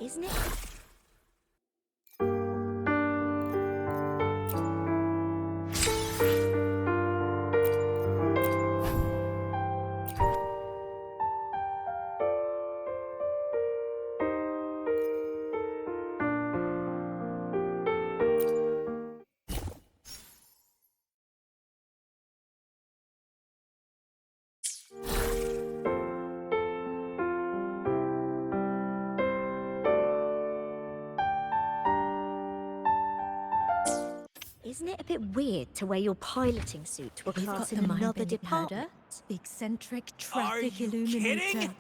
isn't it? Isn't it a bit weird to wear your piloting suit to a We've class got in the another mind-bending department? herder, the eccentric Are traffic you illuminator. kidding?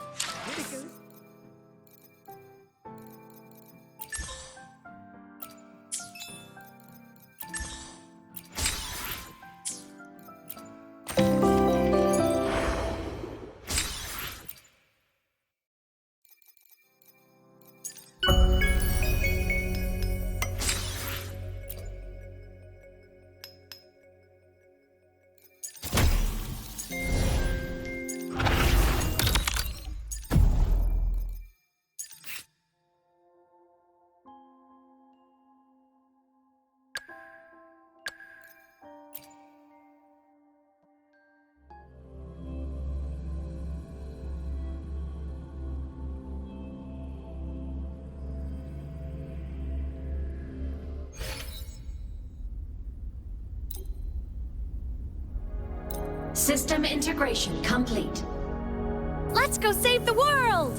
System integration complete. Let's go save the world!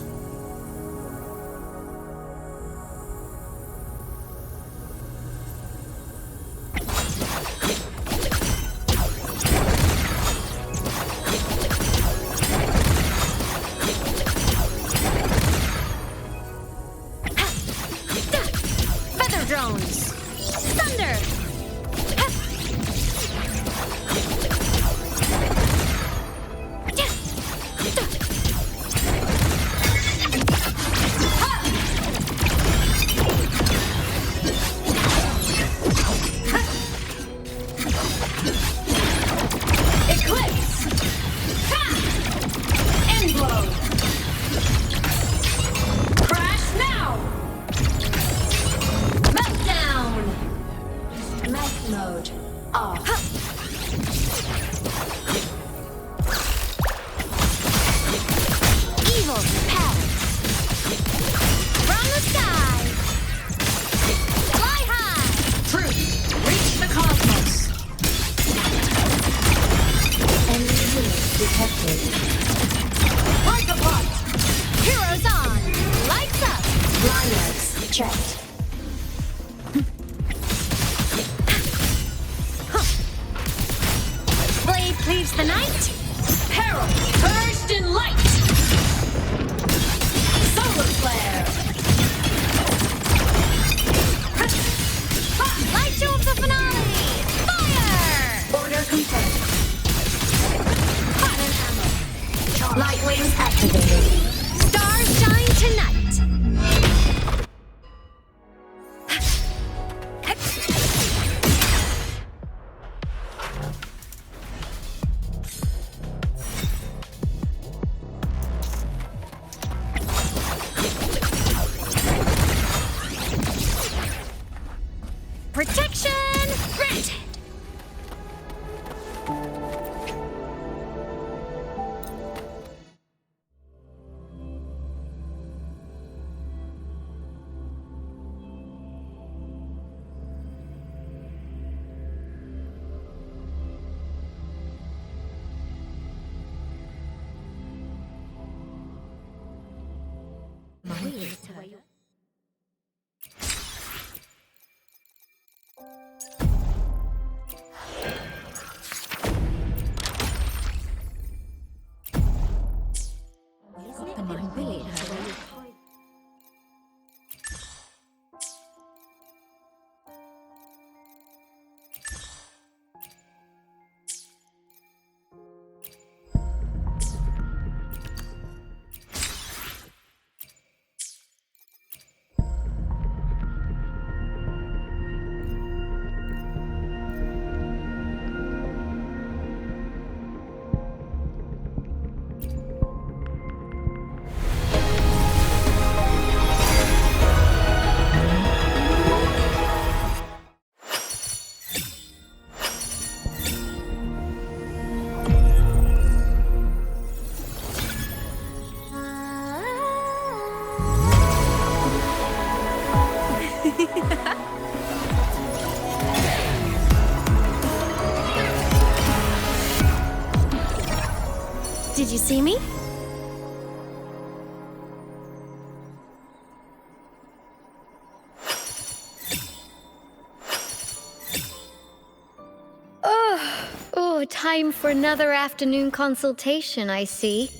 Feather drones! Thunder! Eclipse! Endblow! Crash now! Meltdown! Mech mode off. Evil repelled! From the sky! Fly high! Truth, reach the cosmos. Enemy unit detected. Like a part. Heroes on! Lights up! Blindness checked. Blade cleaves the night! Peril, purged in light. Solar flare. Light show of the finale! Fire! Order confirmed. Fire ammo. Light wings activated. Stars shine tonight! Protection granted! Did you see me? Oh, time for another afternoon consultation, I see.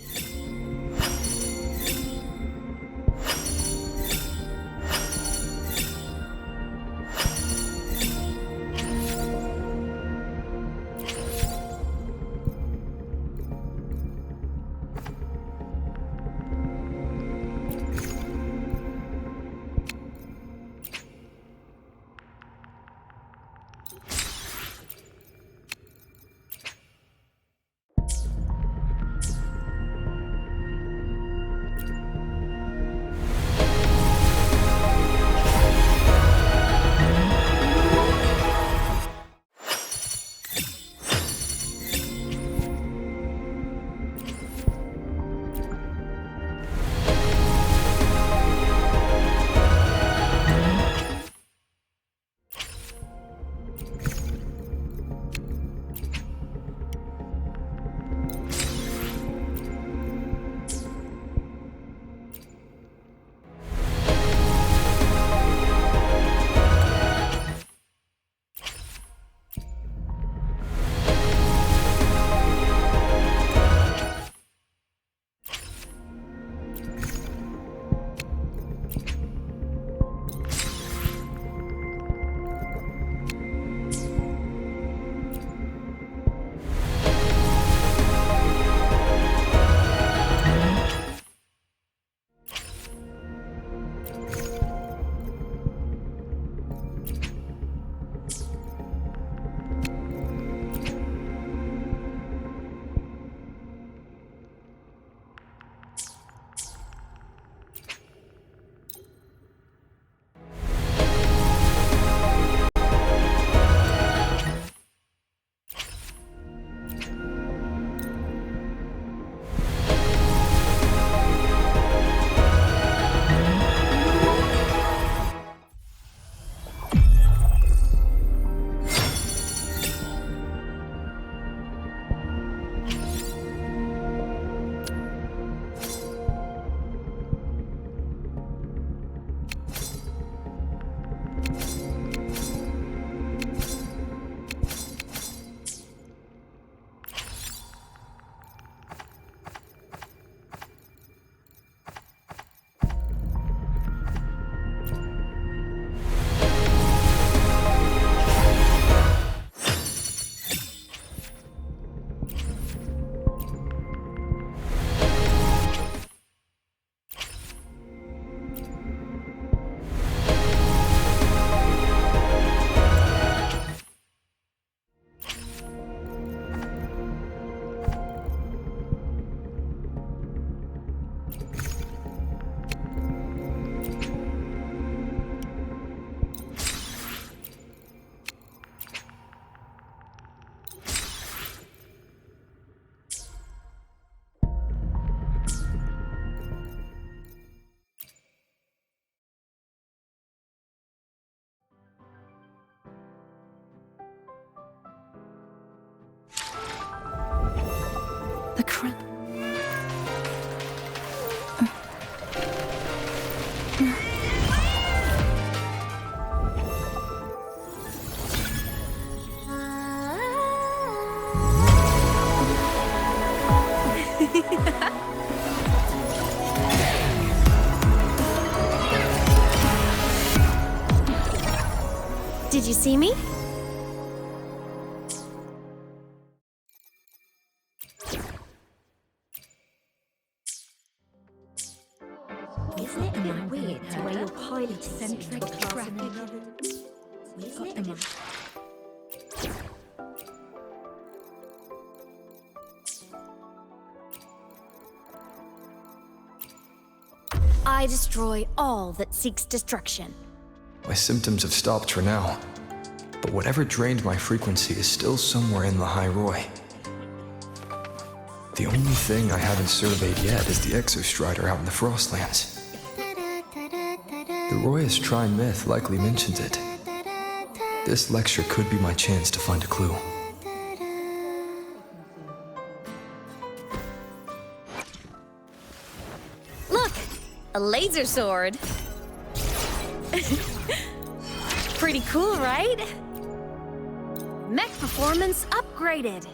The crown. Did you see me? Isn't it a bit weird the way you're highly-centric traffic? Isn't it a bit... I destroy all that seeks destruction. My symptoms have stopped for now, but whatever drained my frequency is still somewhere in the High Roy. The only thing I haven't surveyed yet is the Exostrider out in the Frostlands. The Royus Trine myth likely mentions it. This lecture could be my chance to find a clue. a laser sword. Pretty cool, right? Mech performance upgraded.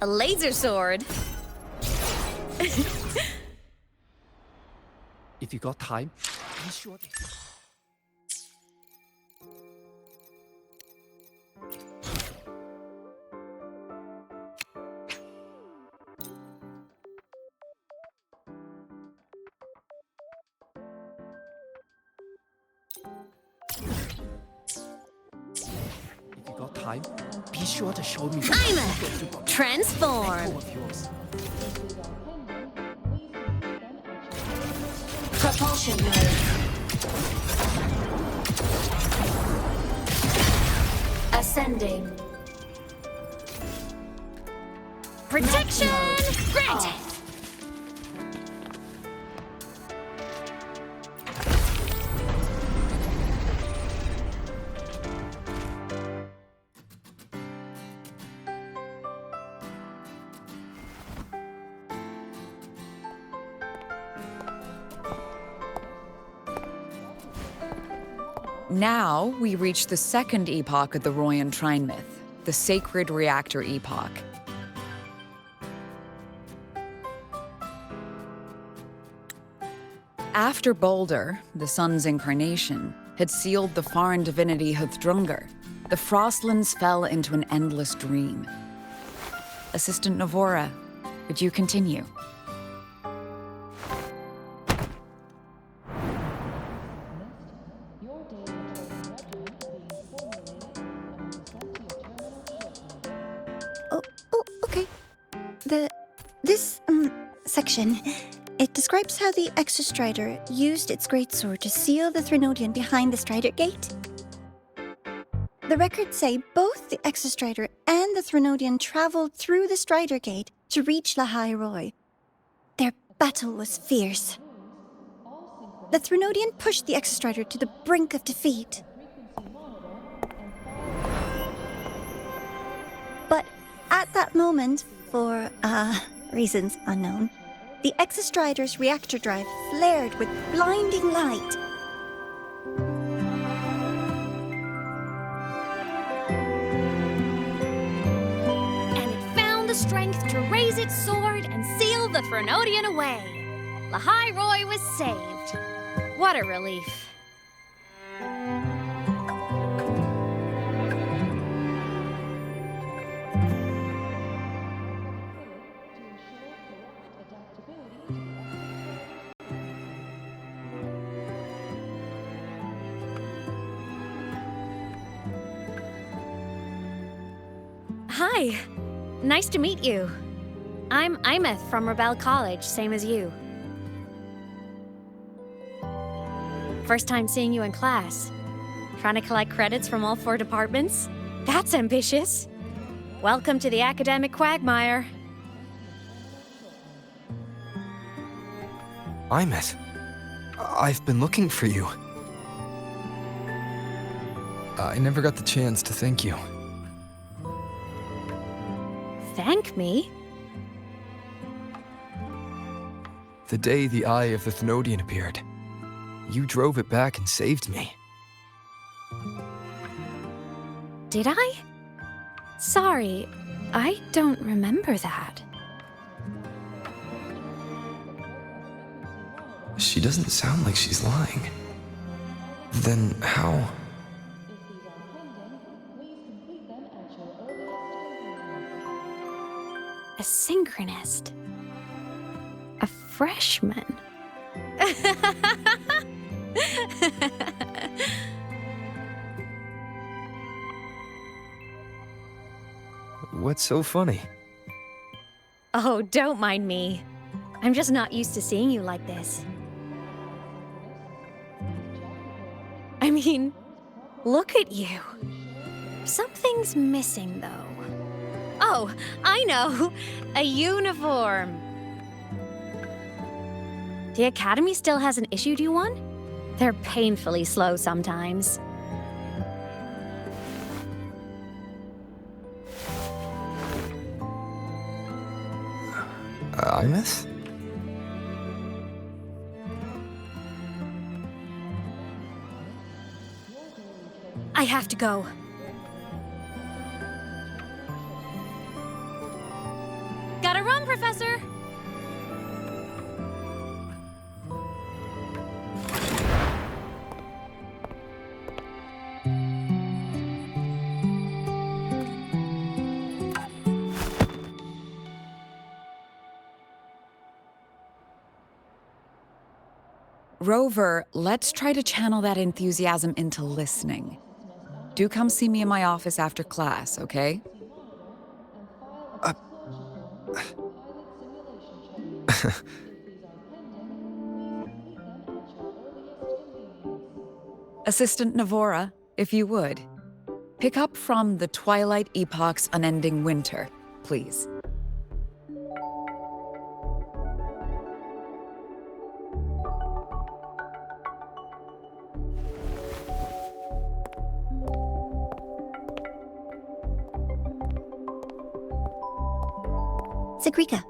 A laser sword. If you got time, be sure to... If you got time, be sure to show me I'm a transform. of yours. Propulsion mode. Ascending. Protection granted. Now we reach the second epoch of the Royan Trine myth, the Sacred Reactor Epoch. After Balder, the sun's incarnation, had sealed the foreign divinity Huthdrungr, the Frostlands fell into an endless dream. Assistant Navora, would you continue? Oh, okay. This section, it describes how the Exostrider used its greatsword to seal the Threnodian behind the Strider Gate. The records say both the Exostrider and the Threnodian traveled through the Strider Gate to reach Lahai Roi. Their battle was fierce. The Threnodian pushed the Exostrider to the brink of defeat. But at that moment, for, reasons unknown, the Exostrider's reactor drive flared with blinding light. And it found the strength to raise its sword and seal the Threnodian away. Lahai Roi was saved. What a relief. Hi. Nice to meet you. I'm Imeth from Rebel College, same as you. First time seeing you in class. Trying to collect credits from all 4 departments? That's ambitious. Welcome to the academic quagmire. Imeth, I've been looking for you. I never got the chance to thank you. Thank me? The day the Eye of the Thenodian appeared, you drove it back and saved me. Did I? Sorry, I don't remember that. She doesn't sound like she's lying. Then how? A synchronist. A freshman. What's so funny? Oh, don't mind me. I'm just not used to seeing you like this. I mean, look at you. Something's missing, though. Oh, I know! A uniform! The Academy still hasn't issued you one? They're painfully slow sometimes. Imeth? I have to go. Gotta run, Professor! Rover, let's try to channel that enthusiasm into listening. Do come see me in my office after class, okay? Assistant Navora, if you would. Pick up from the Twilight Epoch's Unending Winter, please. Sigrika,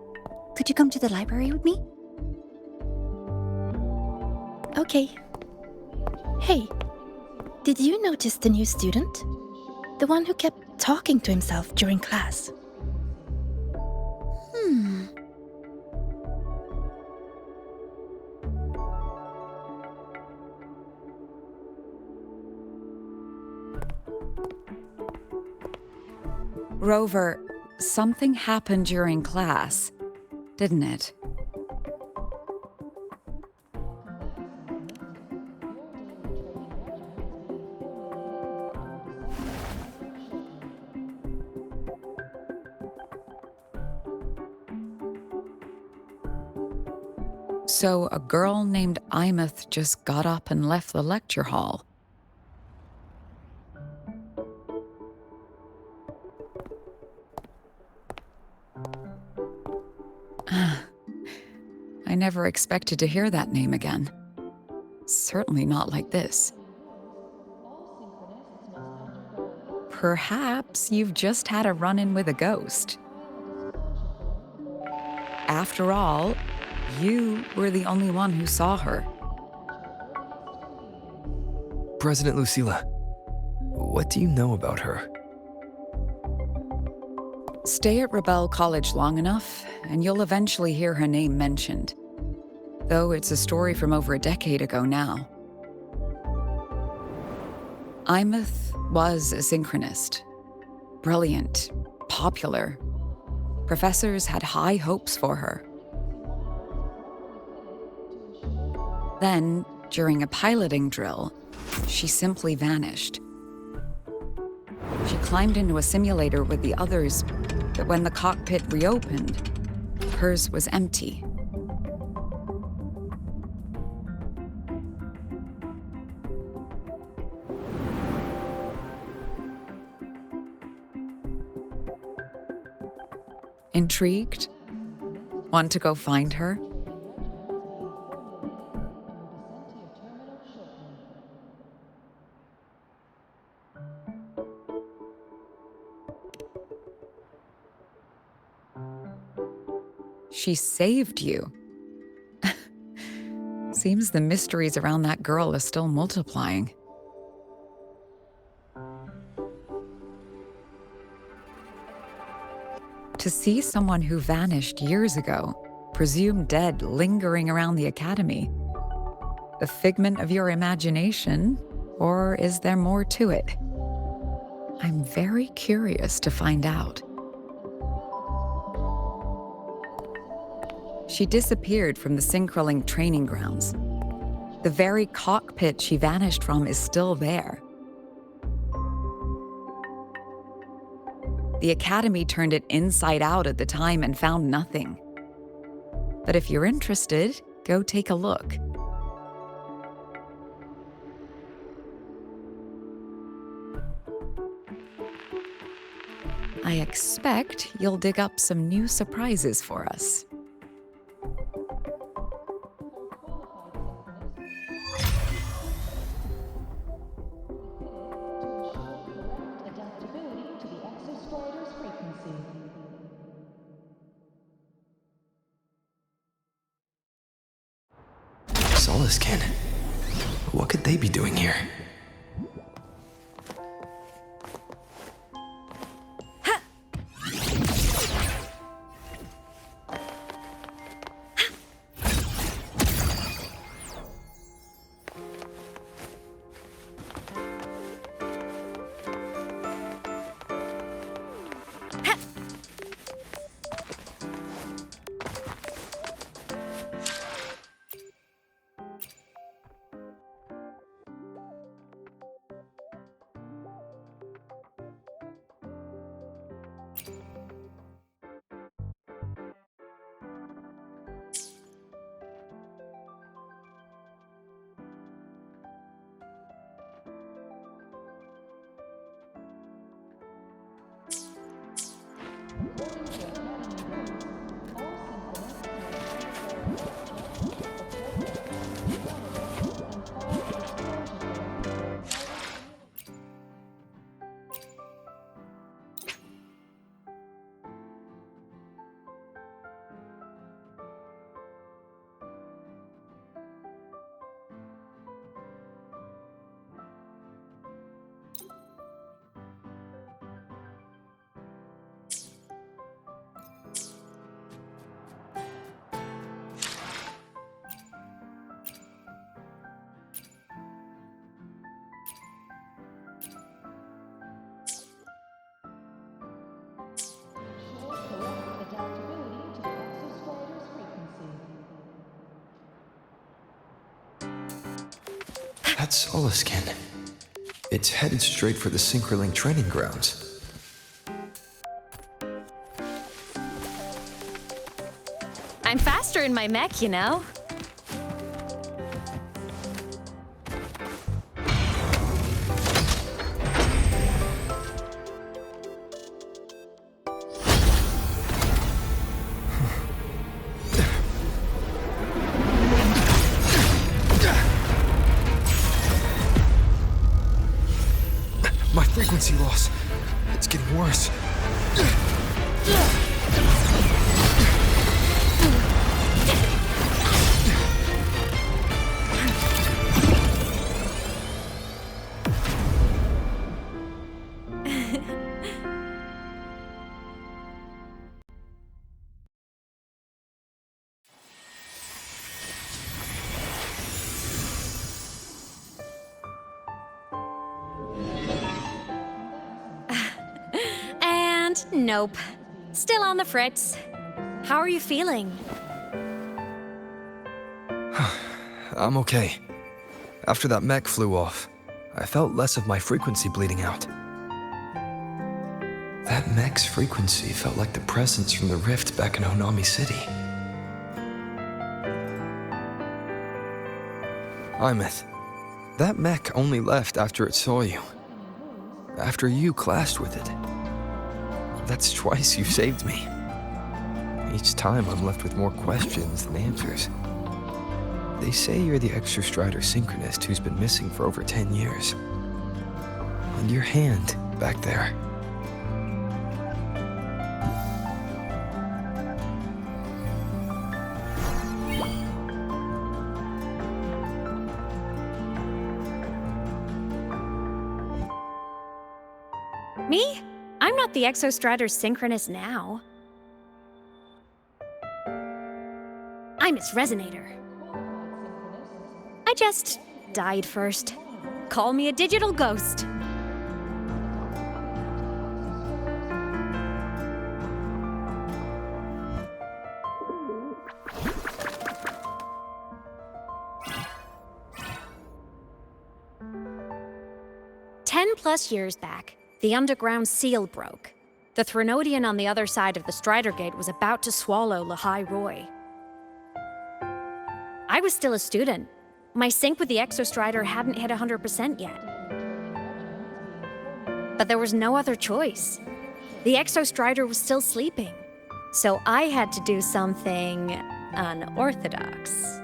could you come to the library with me? Okay. Hey, Did you notice the new student? The one who kept talking to himself during class? Rover, something happened during class, didn't it? So a girl named Imeth just got up and left the lecture hall. I never expected to hear that name again. Certainly not like this. Perhaps you've just had a run-in with a ghost. After all, you were the only one who saw her. President Lucilla, what do you know about her? Stay at Rebel College long enough, and you'll eventually hear her name mentioned. Though it's a story from over a decade ago now. Imeth was a synchronist. Brilliant, popular. Professors had high hopes for her. Then, during a piloting drill, she simply vanished. She climbed into a simulator with the others, but when the cockpit reopened, hers was empty. Intrigued? Want to go find her? She saved you. Seems the mysteries around that girl are still multiplying. To see someone who vanished years ago, presumed dead, lingering around the academy, a figment of your imagination, or is there more to it? I'm very curious to find out. She disappeared from the Synchrolink training grounds. The very cockpit she vanished from is still there. The Academy turned it inside out at the time and found nothing. But if you're interested, go take a look. I expect you'll dig up some new surprises for us. Soliskin. What could they be doing here? That's Solaskin. It's headed straight for the Synchroling training grounds. I'm faster in my mech, you know. My frequency loss. It's getting worse. And nope. Still on the fritz. How are you feeling? I'm okay. After that mech flew off, I felt less of my frequency bleeding out. That mech's frequency felt like the presence from the rift back in Honami City. Imeth, that mech only left after it saw you. After you clashed with it. That's twice you've saved me. Each time I'm left with more questions than answers. They say you're the Exostrider Synchronist who's been missing for over 10 years. And your hand back there. Me? I'm not the Exostrider Synchronist now. I'm its Resonator. I just died first. Call me a digital ghost. +10 years back, the underground seal broke. The Threnodian on the other side of the Strider Gate was about to swallow Lahai Roy. I was still a student. My sync with the Exostrider hadn't hit 100% yet. But there was no other choice. The Exostrider was still sleeping. So I had to do something unorthodox.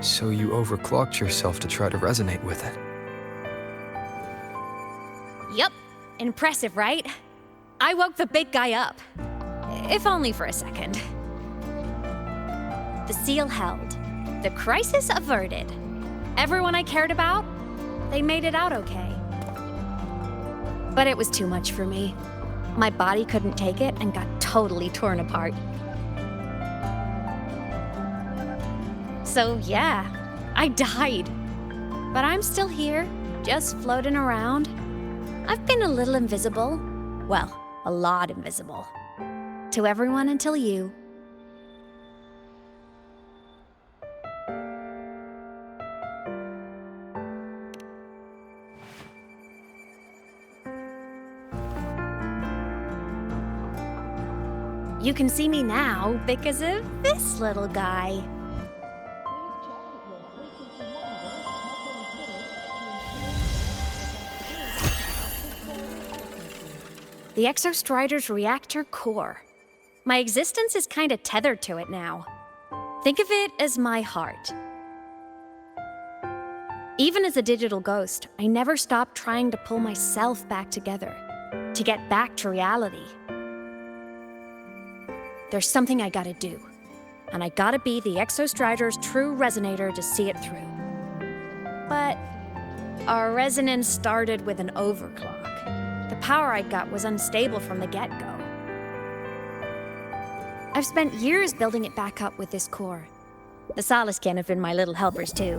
So you overclocked yourself to try to resonate with it. Yup. Impressive, right? I woke the big guy up. If only for a second. The seal held. The crisis averted. Everyone I cared about, they made it out okay. But it was too much for me. My body couldn't take it and got totally torn apart. So yeah, I died. But I'm still here, just floating around. I've been a little invisible. Well, a lot invisible. To everyone until you. You can see me now because of this little guy. The Exostrider's reactor core. My existence is kinda tethered to it now. Think of it as my heart. Even as a digital ghost, I never stopped trying to pull myself back together, to get back to reality. There's something I gotta do, and I gotta be the Exostrider's true resonator to see it through. But our resonance started with an overclock. The power I got was unstable from the get-go. I've spent years building it back up with this core. The Solaskin have been my little helpers too.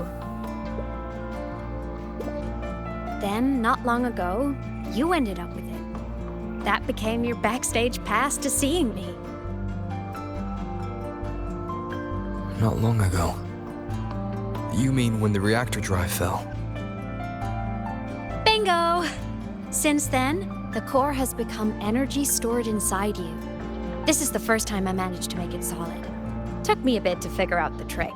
Then, not long ago, you ended up with it. That became your backstage pass to seeing me. Not long ago. You mean when the reactor drive fell? Bingo! Since then, the core has become energy stored inside you. This is the first time I managed to make it solid. Took me a bit to figure out the trick.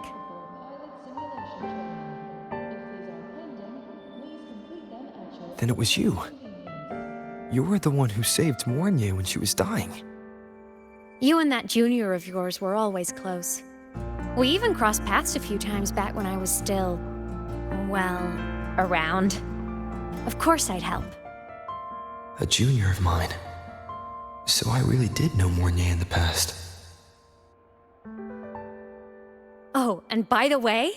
Then it was you. You were the one who saved Mornier when she was dying. You and that junior of yours were always close. We even crossed paths a few times back when I was still, well, around. Of course I'd help. A junior of mine. So I really did know Mornier in the past. Oh, and by the way,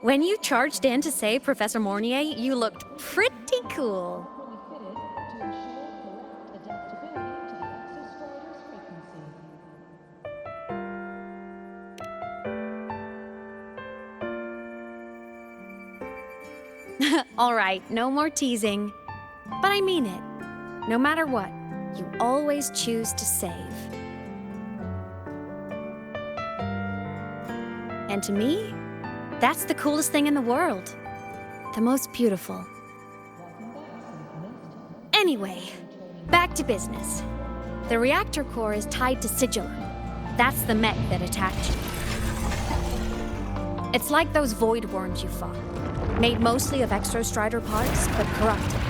when you charged in to save Professor Mornier, you looked pretty cool. All right, no more teasing. But I mean it. No matter what, you always choose to save. And to me, that's the coolest thing in the world. The most beautiful. Anyway, back to business. The reactor core is tied to Sigillum. That's the mech that attacked you. It's like those void worms you fought. Made mostly of Exostrider parts, but corrupted.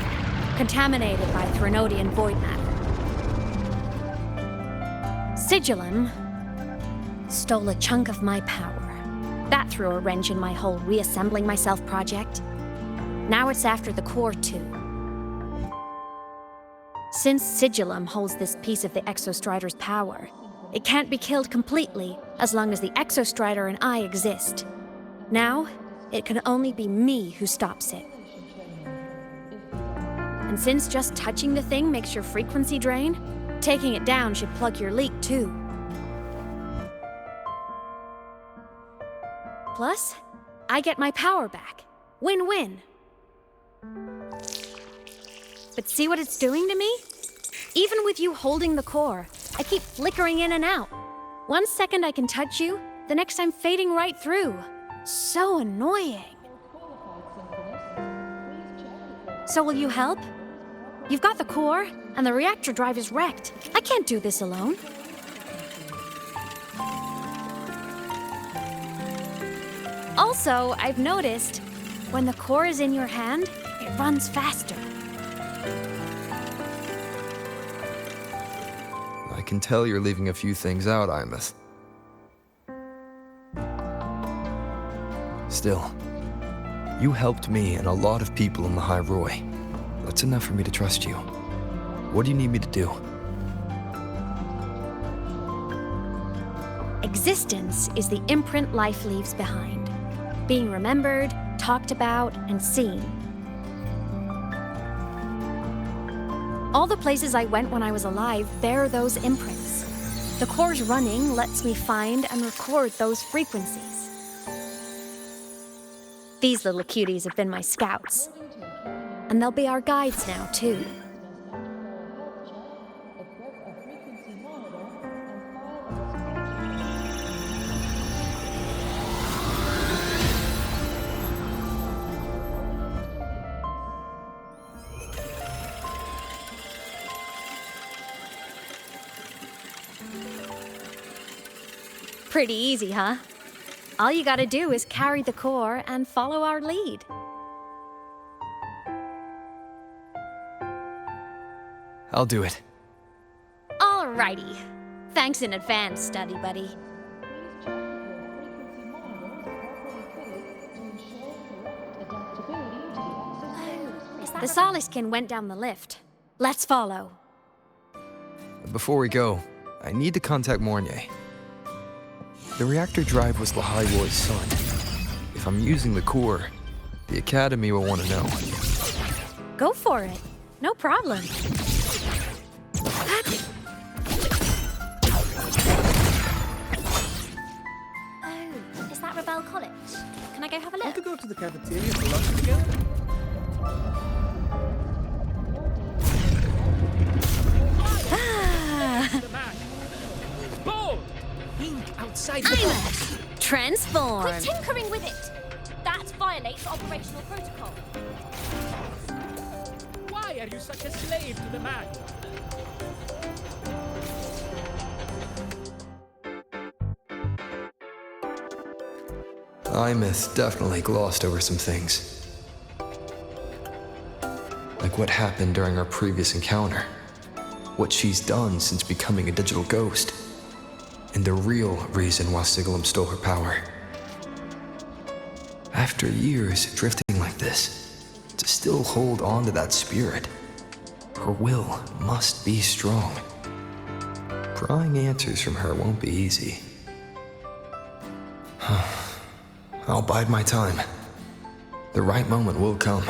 Contaminated by Threnodian void matter. Sigillum stole a chunk of my power. That threw a wrench in my whole reassembling myself project. Now it's after the core too. Since Sigillum holds this piece of the Exostrider's power, it can't be killed completely as long as the Exostrider and I exist. Now, it can only be me who stops it. And since just touching the thing makes your frequency drain, taking it down should plug your leak too. Plus, I get my power back. Win-win. But see what it's doing to me? Even with you holding the core, I keep flickering in and out. 1 second I can touch you, the next I'm fading right through. So annoying. So will you help? You've got the core, and the reactor drive is wrecked. I can't do this alone. Also, I've noticed, when the core is in your hand, it runs faster. I can tell you're leaving a few things out, Imeth. Still, you helped me and a lot of people in the High Roy. That's enough for me to trust you. What do you need me to do? Existence is the imprint life leaves behind. Being remembered, talked about, and seen. All the places I went when I was alive bear those imprints. The core's running lets me find and record those frequencies. These little cuties have been my scouts. And they'll be our guides now, too. Pretty easy, huh? All you gotta do is carry the core and follow our lead. I'll do it. Alrighty. Thanks in advance, study buddy. The Soliskin went down the lift. Let's follow. Before we go, I need to contact Mornier. The reactor drive was Lahai Roy's son. If I'm using the core, the Academy will want to know. Go for it. No problem. Oh, is that Rebel College? Can I go have a Want look? to go to the cafeteria for lunch together? Bold! Think outside the I'm box! transformed. Quit tinkering with it! That violates operational protocol. Why are you such a slave to the manual? Imeth definitely glossed over some things. Like what happened during our previous encounter. What she's done since becoming a digital ghost. And the real reason why Sigalem stole her power. After years drifting like this, to still hold on to that spirit, her will must be strong. Prying answers from her won't be easy. I'll bide my time. The right moment will come.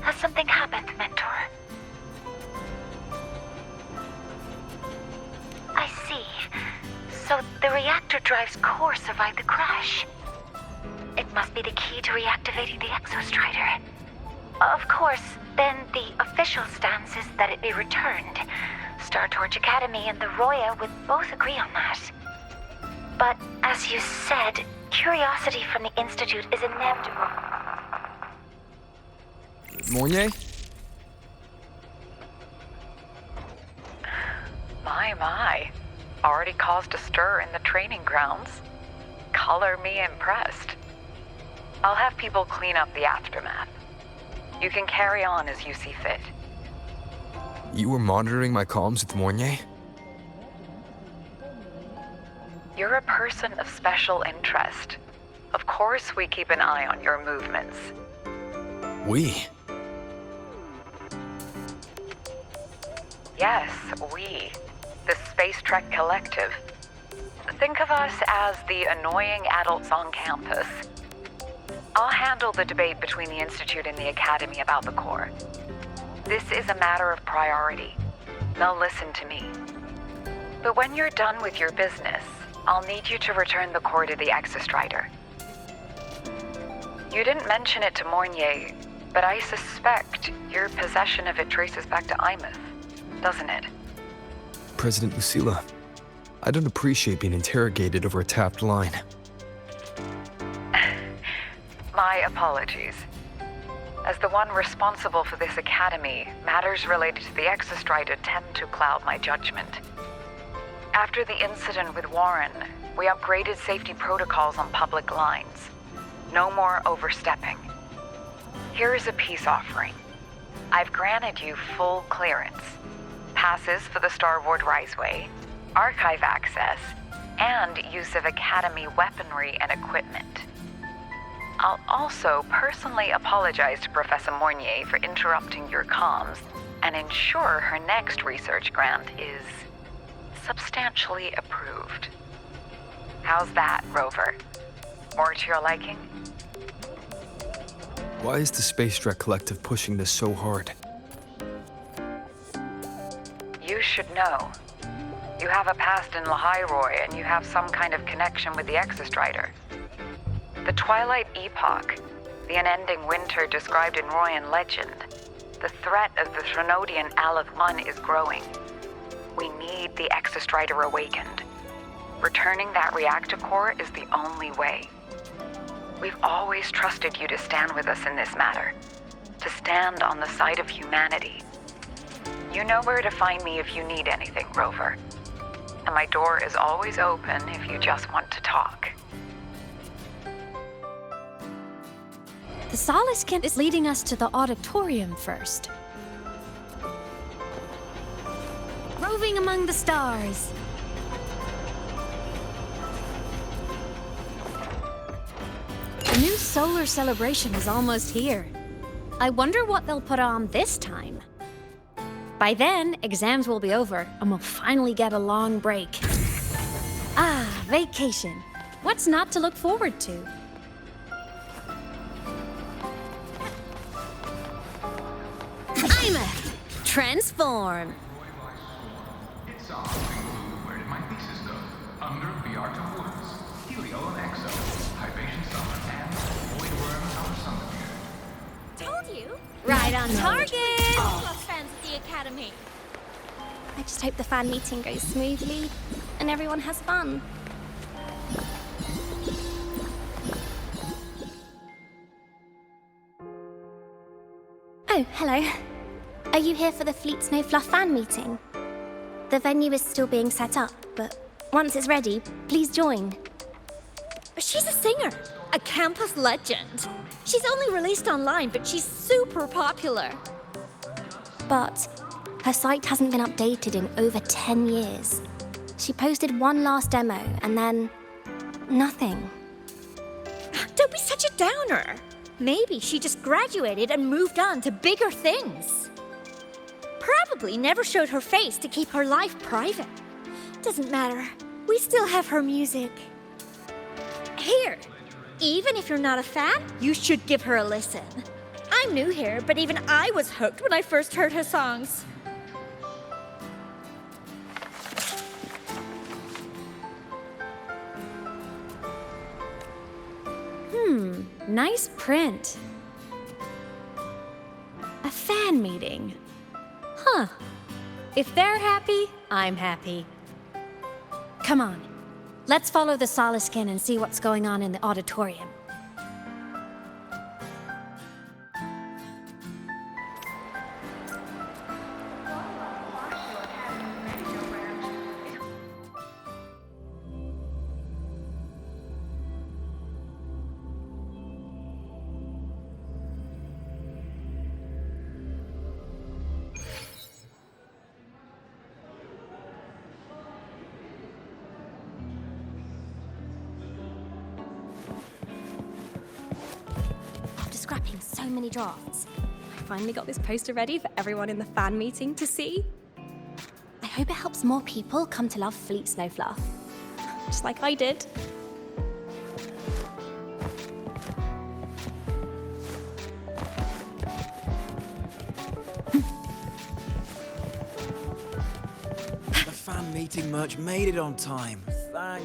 Has something happened, Mentor? I see. So the reactor drive's core survived the crash. It must be the key to reactivating the Exostrider. Of course, then the official stance is that it be returned. Startorch Academy and the Roya would both agree on that. But, as you said, curiosity from the Institute is inevitable. Mornier? My. Already caused a stir in the training grounds. Color me impressed. I'll have people clean up the aftermath. You can carry on as you see fit. You were monitoring my comms with Mornier? You're a person of special interest. Of course we keep an eye on your movements. We? Yes, we. The Space Trek Collective. Think of us as the annoying adults on campus. I'll handle the debate between the Institute and the Academy about the core. This is a matter of priority. They'll listen to me. But when you're done with your business, I'll need you to return the core to the Exostrider. You didn't mention it to Mornier, but I suspect your possession of it traces back to Imeth, doesn't it? President Lucilla, I don't appreciate being interrogated over a tapped line. My apologies. As the one responsible for this academy, matters related to the Exostrider tend to cloud my judgment. After the incident with Warren, we upgraded safety protocols on public lines. No more overstepping. Here is a peace offering. I've granted you full clearance. Passes for the Starboard Riseway, archive access, and use of Academy weaponry and equipment. I'll also personally apologize to Professor Mornier for interrupting your comms and ensure her next research grant is substantially approved. How's that, Rover? More to your liking? Why is the Space Trek Collective pushing this so hard? You should know. You have a past in Lahairoi, and you have some kind of connection with the Exostrider. The Twilight Epoch, the unending winter described in Royan legend, the threat of the Threnodian Aleph 1 is growing. We need the Exostrider awakened. Returning that reactor core is the only way. We've always trusted you to stand with us in this matter, to stand on the side of humanity. You know where to find me if you need anything, Rover. And my door is always open if you just want to talk. The Solace Kent is leading us to the auditorium first. Roving among the stars. The new solar celebration is almost here. I wonder what they'll put on this time. By then, exams will be over, and we'll finally get a long break. Ah, vacation. What's not to look forward to? Imeth! Transform! Where did my thesis go? Under the Arch of Woods, Helio and Exo, Hibation Summer, and Void Worm our Summer. Told you. Right on target! Plus fans at the Academy. I just hope the fan meeting goes smoothly and everyone has fun. Oh, hello. Are you here for the Fleet Snow Fluff fan meeting? The venue is still being set up, but once it's ready, please join. She's a singer, a campus legend. She's only released online, but she's super popular. But her site hasn't been updated in over 10 years. She posted one last demo and then nothing. Don't be such a downer. Maybe she just graduated and moved on to bigger things. Probably never showed her face to keep her life private. Doesn't matter. We still have her music. Here, even if you're not a fan, you should give her a listen. I'm new here, but even I was hooked when I first heard her songs. Nice print. A fan meeting. Huh. If they're happy, I'm happy. Come on. Let's follow the Soliskin and see what's going on in the auditorium. After scrapping so many drafts, I finally got this poster ready for everyone in the fan meeting to see. I hope it helps more people come to love Fleet Snow Fluff. Just like I did. The fan meeting merch made it on time. Thank.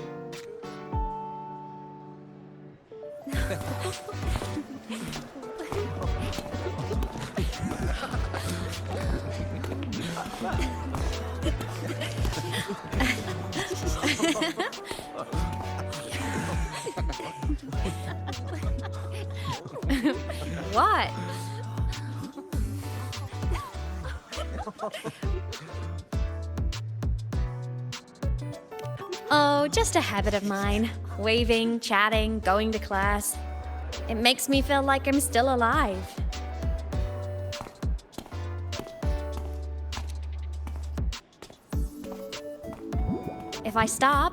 What? Oh, just a habit of mine. Waving, chatting, going to class. It makes me feel like I'm still alive. If I stop,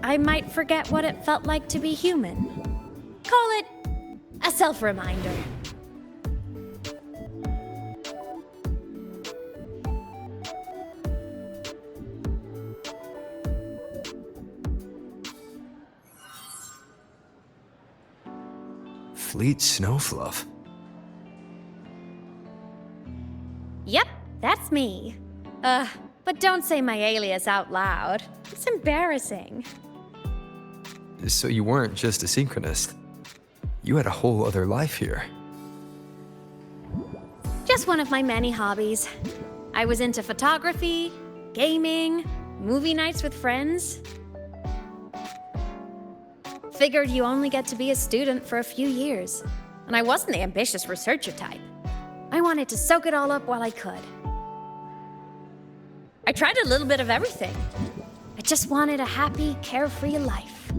I might forget what it felt like to be human. Call it a self-reminder. Fleet Snow Fluff. Yep, that's me. But don't say my alias out loud. It's embarrassing. So you weren't just a synchronist. You had a whole other life here. Just one of my many hobbies. I was into photography, gaming, movie nights with friends. Figured you only get to be a student for a few years. And I wasn't the ambitious researcher type. I wanted to soak it all up while I could. I tried a little bit of everything. I just wanted a happy, carefree life.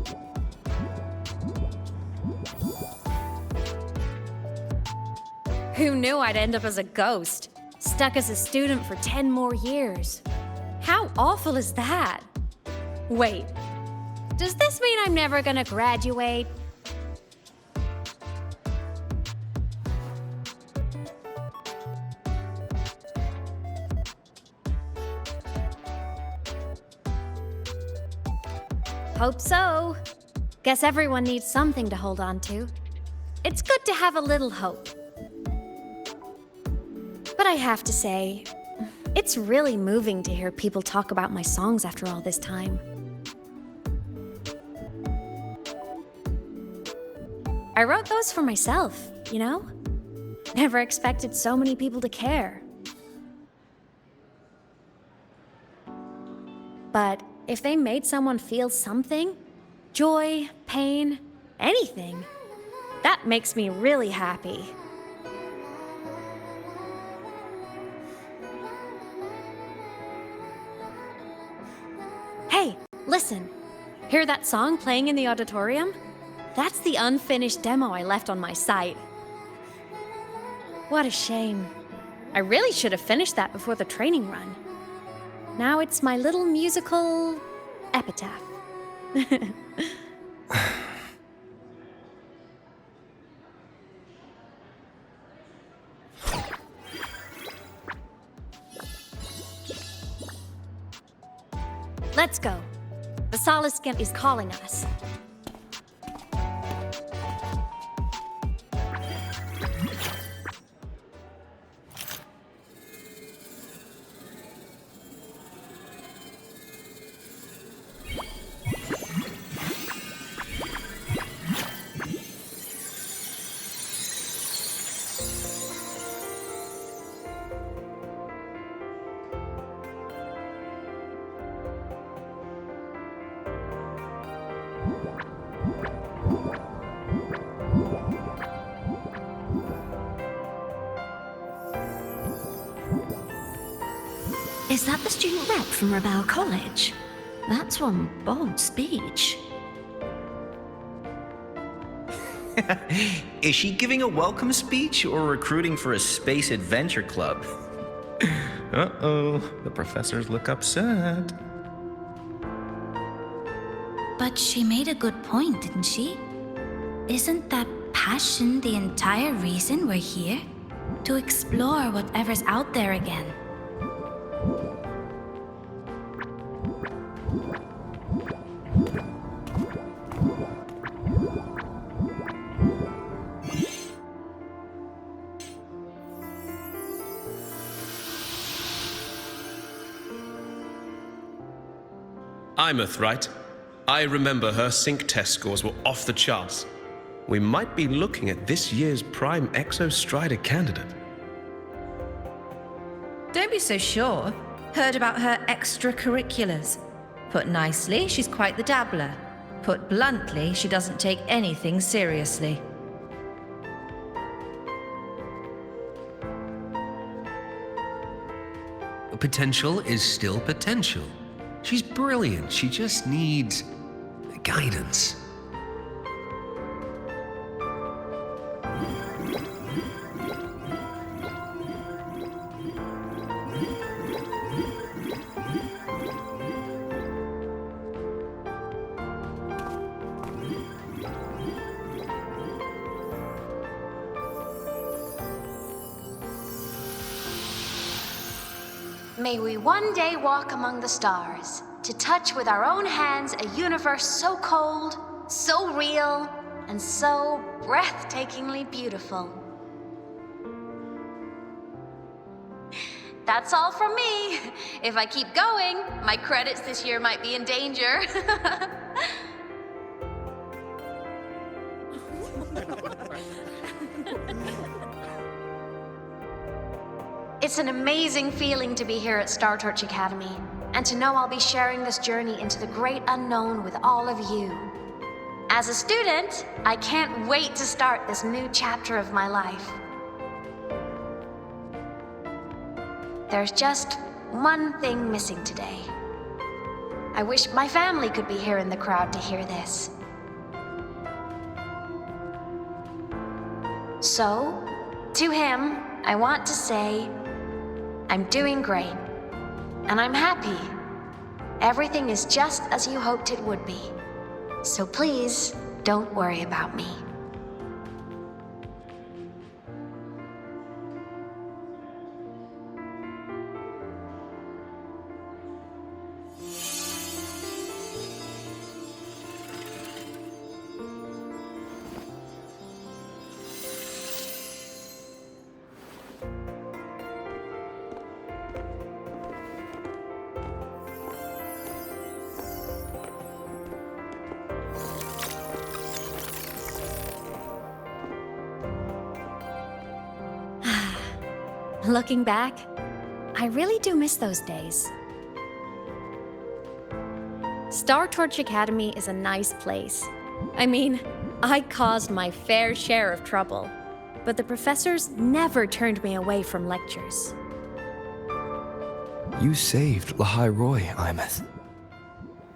Who knew I'd end up as a ghost, stuck as a student for 10 more years? How awful is that? Wait, does this mean I'm never gonna graduate? Hope so. Guess everyone needs something to hold on to. It's good to have a little hope. But I have to say, it's really moving to hear people talk about my songs after all this time. I wrote those for myself, you know? Never expected so many people to care. But if they made someone feel something, joy, pain, anything, that makes me really happy. Listen, hear that song playing in the auditorium? That's the unfinished demo I left on my site. What a shame. I really should have finished that before the training run. Now it's my little musical epitaph. Let's go. Basilisk is calling us. Is that the student rep from Rebel College? That's one bold speech. Is she giving a welcome speech or recruiting for a space adventure club? Uh-oh, the professors look upset. But she made a good point, didn't she? Isn't that passion the entire reason we're here? To explore whatever's out there again. Imeth, right? I remember her sync test scores were off the charts. We might be looking at this year's prime Exostrider candidate. Don't be so sure. Heard about her extracurriculars. Put nicely, she's quite the dabbler. Put bluntly, she doesn't take anything seriously. Potential is still potential. She's brilliant. She just needs guidance. May we one day walk among the stars, to touch with our own hands a universe so cold, so real, and so breathtakingly beautiful. That's all from me. If I keep going, my credits this year might be in danger. It's an amazing feeling to be here at Star Torch Academy, and to know I'll be sharing this journey into the great unknown with all of you. As a student, I can't wait to start this new chapter of my life. There's just one thing missing today. I wish my family could be here in the crowd to hear this. So, to him, I want to say, I'm doing great, and I'm happy. Everything is just as you hoped it would be. So please, don't worry about me. Looking back, I really do miss those days. Star Torch Academy is a nice place. I mean, I caused my fair share of trouble, but the professors never turned me away from lectures. You saved Lahai Roy, Imeth.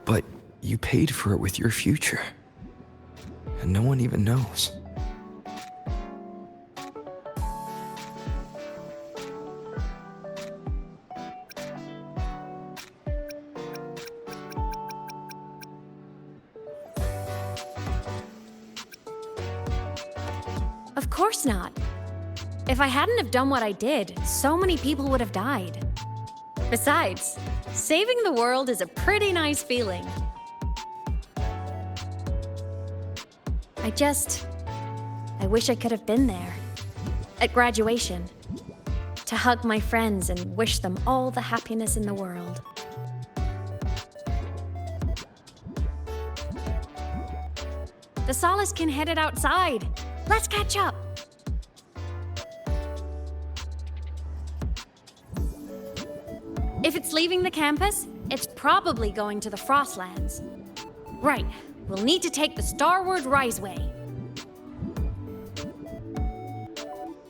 But You paid for it with your future. And no one even knows. Of course not. If I hadn't have done what I did, so many people would have died. Besides, saving the world is a pretty nice feeling. I wish I could have been there. At graduation. To hug my friends and wish them all the happiness in the world. The Solace can headed outside. Let's catch up. If it's leaving the campus, it's probably going to the Frostlands. Right, we'll need to take the Starward Riseway.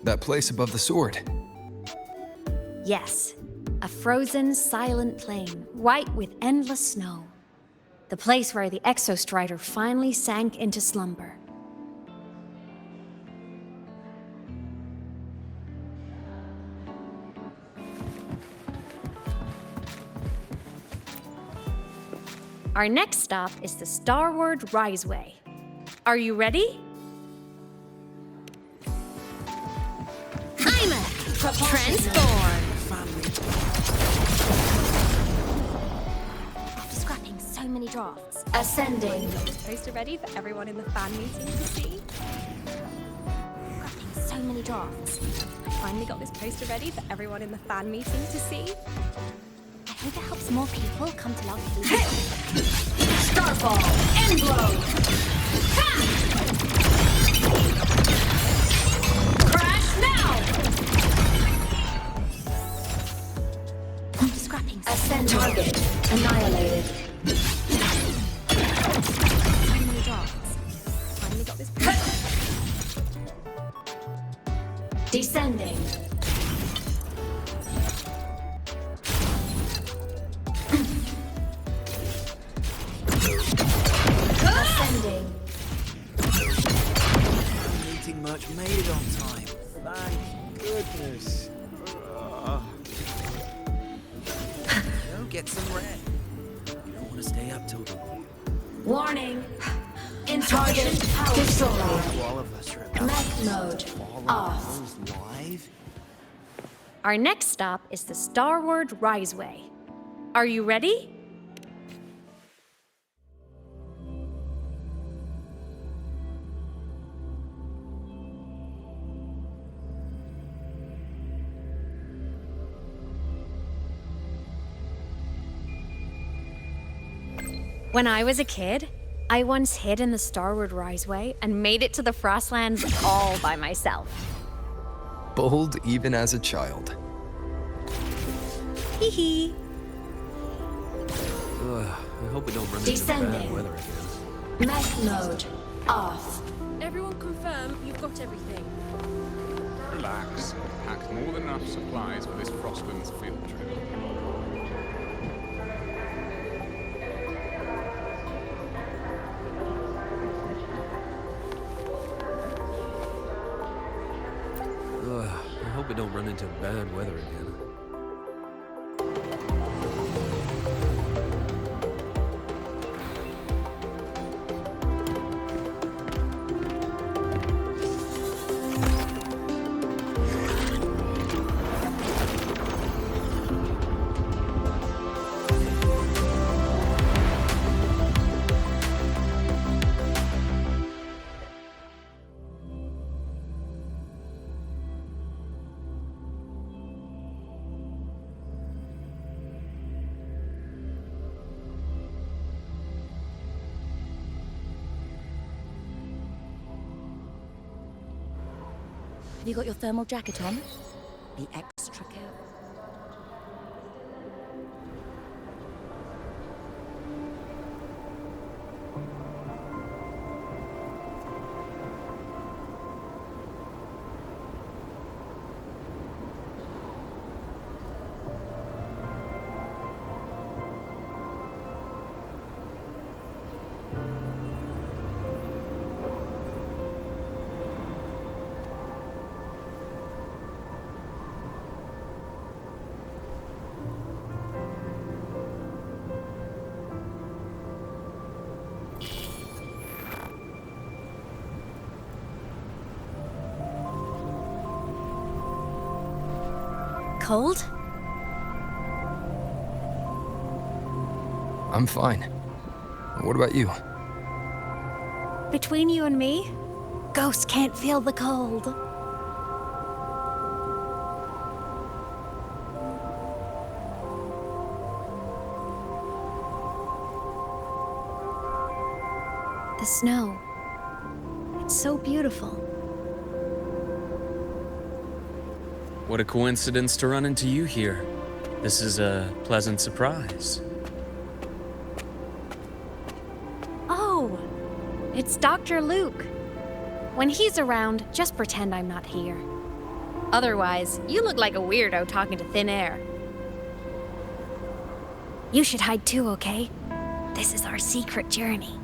That place above the sword. Yes, a frozen, silent plain, white with endless snow. The place where the Exostrider finally sank into slumber. Our next stop is the Starward Riseway. Are you ready? I'm transform! After scrapping so many drafts, Ascending. got this poster ready for everyone in the fan meeting to see. Scrapping so many drafts. I finally got this poster ready for everyone in the fan meeting to see. I hope it helps more people come to love food. Starfall. Endblow. Crash now. After scrapping Ascend target. Annihilated. so many drafts. Finally got this poster. Descending. Ascending. Meeting much made it on time. Thank goodness. Get some rest. You don't want to stay up till the... Warning. In target power destroyed. All of us are about Mech mode off. live. Our next stop is the Starward Riseway. Are you ready? When I was a kid, I once hid in the Starward Riseway and made it to the Frostlands all by myself. Bold even as a child. Hee hee. I hope we don't run into Descending. bad weather again. Mech mode off. Everyone confirm you've got everything. Relax. I've packed more than enough supplies for this Frostlands field trip. I hope we don't run into bad weather again. Have you got your thermal jacket on? Be extra careful. cold? I'm fine. What about you? Between you and me, ghosts can't feel the cold. The snow. It's so beautiful. What a coincidence to run into you here. This is a pleasant surprise. Oh, it's Dr. Luke. When he's around, just pretend I'm not here. Otherwise, you look like a weirdo talking to thin air. You should hide too, okay? This is our secret journey.